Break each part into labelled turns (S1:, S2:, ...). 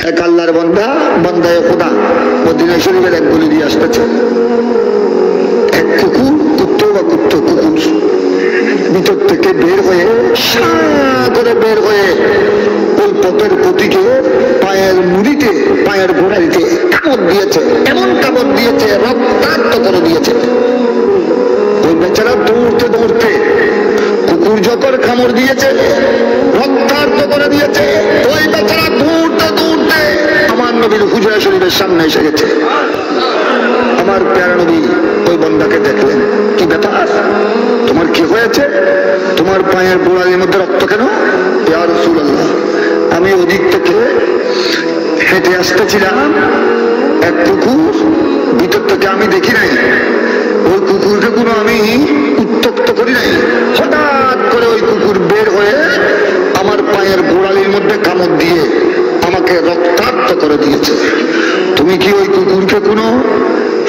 S1: এক আল্লাহর বান্দা, বান্দায়ে খোদা মদিনা শরীফের এক গলি দিয়ে আসতেছে। এক কুকুর, কুত্তো বা কুত্তো কুকুর ভিতর থেকে বের হয়ে করে বের হয়ে ওই পথের প্রতীকে পায়ের মুড়িতে, পায়ের গোড়ালিতে কামড় দিয়েছে। এমন কামড় দিয়েছে, রক্তাক্ত করে দিয়েছে। ওই বেচারা দৌড়তে দৌড়তে, কুকুর যখন কামড় দিয়েছে রক্তাক্ত করে দিয়েছে, ওই বেচারা দৌড়তে দৌড়তে আমার নবীর হুজরা শরীফের সামনে এসে গেছে। আমার প্যারা নবী ওই বন্দাকে দেখলেন, কি ব্যাপার, তোমার কি হয়েছে? তোমার পায়ের গোড়ালির মধ্যে রক্ত কেন? ইয়া রাসূলুল্লাহ, আমি ওদিক থেকে হেঁটে আসতেছিলাম, এক কুকুর ভিতর থেকে আমি দেখি নাই, ওই কুকুরকে কোনো আমি উত্তক্ত করি নাই, হঠাৎ করে ওই কুকুর বের হয়ে আমার পায়ের গোড়ালির মধ্যে কামড় দিয়ে আমাকে রক্তাক্ত করে দিয়েছে। তুমি কি ওই কুকুরকে কোনো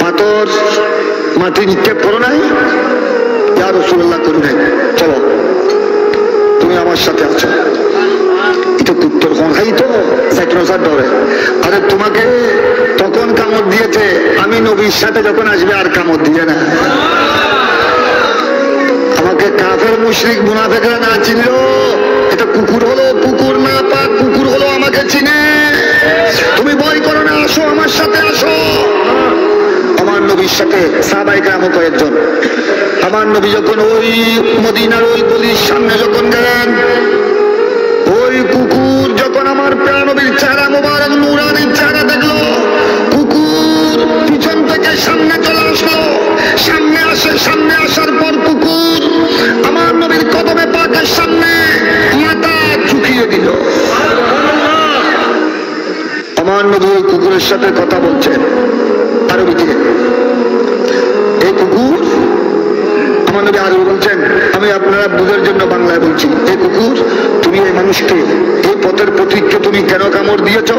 S1: পাথর মাটি নিক্ষেপ করো নাই? ইয়া রাসূলুল্লাহ, করি নাই। চলো, তুমি আমার সাথে আছো। এটা কুত্তর খাই তো সাইক্লোসার ধরে। আরে তোমাকে তখন কামড় দিয়েছে, আমি নবীর সাথে যখন আসবে আর কামড় দিয়ে না। আমাকে কাফের মুশরিক মুনাফিকরা না চিনলো, এটা কুকুর হলো, কুকুর না পাক কুকুর হলো, আমাকে চিনে। তুমি ভয় করো না, আসো আমার সাথে আসো। আমার নবীর সাথে সাহাবায়ে কেরাম কয়েকজন, আমার নবী যখন ওই মদিনার ওই গলির সামনে যখন গেলেন, ওই কুকুর যখন আমার প্রিয় নবীর চেহারা মোবারক নূরানি চেহারা দেখলো, কুকুর পিছন থেকে সামনে চলে আসলো। সামনে আসার পর কুকুর আমার নবীর কদমে পাকের সামনে মাথা ঝুঁকিয়ে দিল। আমার নবী ওই কুকুরের সাথে কথা বলছেন আরবিতে। এই কুকুর, আমার নবী আরবি বলছেন, আমি আপনারা বুঝার জন্য বাংলায় বলছি। এই কুকুর, তুমি এই মানুষকে, এই পথের প্রতীককে তুমি কেন কামড় দিয়েছ?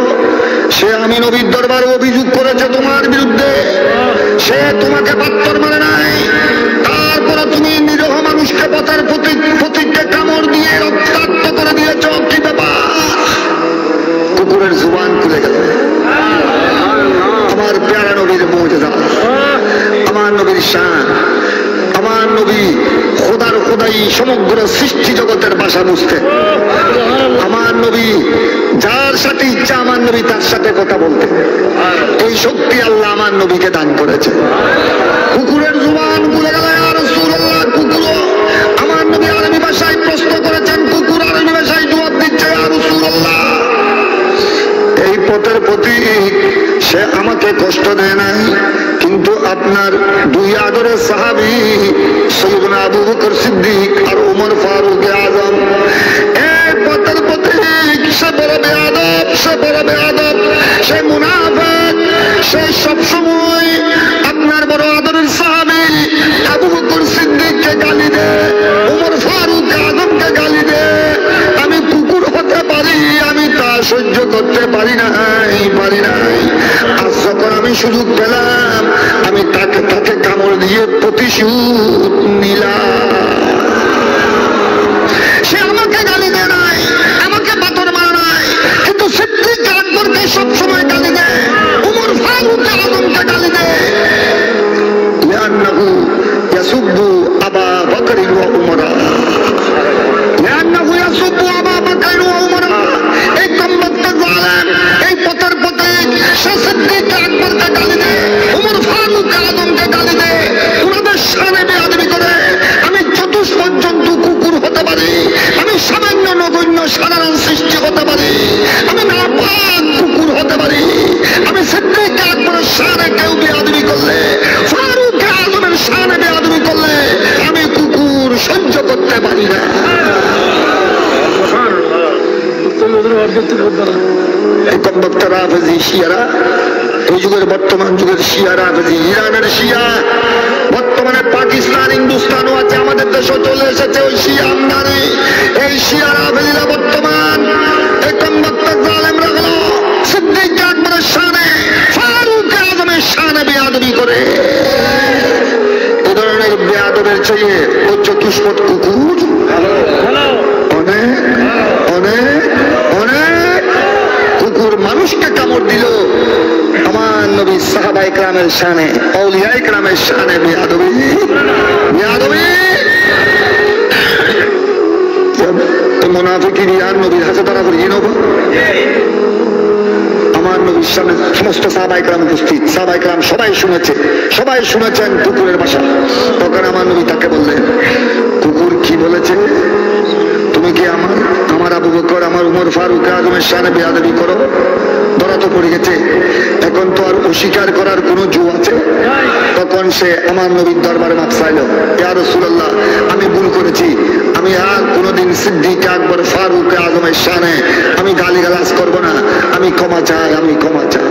S1: সে আমি নবীর দরবারে অভিযোগ করেছে তোমার বিরুদ্ধে, সে তোমাকে পাত্তর মানে নাই, তারপরে তুমি নিরীহ মানুষকে পথের প্রতীককে কামড় দিয়ে রক্তাক্ত করে দিয়েছ, কি ব্যাপার? কুকুরের জুবান খুলে গেল। আমার প্যারা নবীর মুজিজা, আমার নবীর শান, আমার নবী খোদার খোদাই সমগ্র সৃষ্টি জগতের ভাষা বুঝতে। আমার নবী যার সাথে ইচ্ছা আমার নবী তার সাথে কথা বলতে, এই শক্তি আল্লাহ আমার নবীকে দান করেছে। কুকুরের জুবান খুলে গেল। ইয়া রাসূলুল্লাহ, কুকুরও আমার নবী আরবি ভাষায় প্রশ্ন করেছেন, কুকুর আরবি ভাষায় জবাব দিচ্ছে, ইয়া রাসূলুল্লাহ, এই পথের প্রতীক সে আমাকে কষ্ট দেয় নাই, কিন্তু আপনার দুই আদরের সাহাবী সাইয়েদনা আবু বকর সিদ্দিক আর ওমর ফারুক আযম, এই পথের প্রতীক সে বড় বেয়াদব, সে বড় বেয়াদব, সে মুনাফিক, সে সবসময় আপনার বড় আদরের সাহাবী আবু বকর সিদ্দিককে গালি দেয়, ওমর ফারুক আযমকে গালি দেয়। আমি কুকুর হতে পারি, আমি তা সহ্য করতে পারি নাই। আজ যখন আমি সুযোগ পেলাম, আমি তাকে কামড় দিয়ে প্রতিশোধ নিলাম। সে আমাকে গালি দেয় নাই, আমাকে পাথর মারা নাই, কিন্তু সিদ্দিক আকবরকে সবসময় গালি দেয়, ওমর ফারুক আযমকে গালি দেয়। লিআন্নাহু ইয়াসুব্বু আবা বকর ওয়া উমরা, লিআন্নাহু ইয়াসুব্বু আবা বকর ওয়া উমরা। এই কমবক্ত জালেম, এই পথের প্রতীক, সে সিদ্দিক আকবরকে গালি দেয়, ওমর ফারুক আযমকে গালি দেয়, ওনাদের শানে বেয়াদবি করে। আমি চতুষ্পদ জন্তু কুকুর হতে পারি, আমি সামান্য নগণ্য সাধারণ সৃষ্টি হতে পারি, আমি নাপাক কুকুর হতে পারি, আমি সিদ্দিক আকবরের শানে কেউ বেয়াদবি করলে, ফারুক আযমের শানে বেয়াদবি করলে আমি কুকুর সহ্য করতে পারি না। এই কমবক্তা রাফেজি শিয়ারা, এই যুগের বর্তমান যুগের শিয়া রাফেজি, ইরানের শিয়া, বর্তমানে পাকিস্তান হিন্দুস্তানও আছে, আমাদের দেশও চলে এসেছে ওই শিয়া আমদানি। এই শিয়া রাফেজিরা বর্তমান এই কমবক্তা জালেমরা হলো সিদ্দিক আকবরের শানে, ফারুক আযমের শানে বেয়াদবি করে। এ ধরনের বেয়াদবের চেয়ে ওই চতুষ্পদ কুকুর অনেক অনেক অনেক কুকুর মানুষ মানুষকে কামড় দিল, আমার নবী সাহাবায়ে কেরামের শানে, আউলিয়ায়ে কেরামের শানে বেয়াদবি, বেয়াদবি। তো মুনাফিকিন আর নবীর হাতে তারা করিয়ে নেব। আমার নবীর সামনে সমস্ত সাহাবায়ে কেরাম উপস্থিত, সাহাবায়ে কেরাম সবাই শুনেছে, সবাই শুনেছেন কুকুরের ভাষা। তখন আমার নবী তাকে বললেন, কুকুর কি বলেছে? তুমি কি আমার আবু বকর, আমার উমর ফারুক আজমের শানে বেয়াদবি করো? ধরা তো পড়ে গেছে, এখন তো আর অস্বীকার করার কোন জো আছে? তখন সে আমার নবীর দরবারে মাফ চাইল, ইয়া রাসূলুল্লাহ আমি ভুল করেছি, আমি আর কোনোদিন সিদ্দিক আকবর ফারুক আজমের শানে আমি গালিগালাজ করব না, আমি ক্ষমা চাই, আমি ক্ষমা চাই।